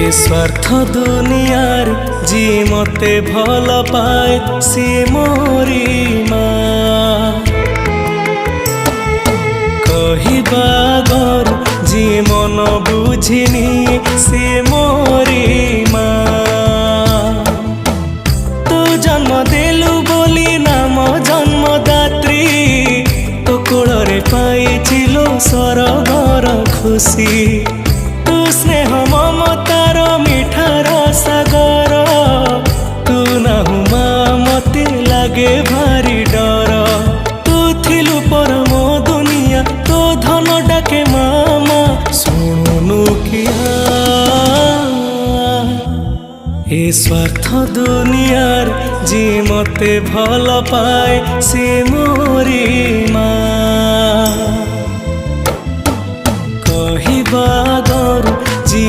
ए स्वार्थ दुनियार जी मते भल पाए सी मोरी माँ कहिबा गर जी मन बुझिनी सी मोरी माँ तू जन्म देलु बोली नाम जन्मदात्री तो कोଳରେ पाइचिलो सरगर खुशी तू स्नेह ममतार मिठार सागर तू नाहु माँ मते लागे भारी डर तू थिलु परम दुनिया तो धन डाके मामा शुणुनु किया ए स्वार्थ दुनियार जी मते भल पाए सी मोरी माँ कहिबा गर जी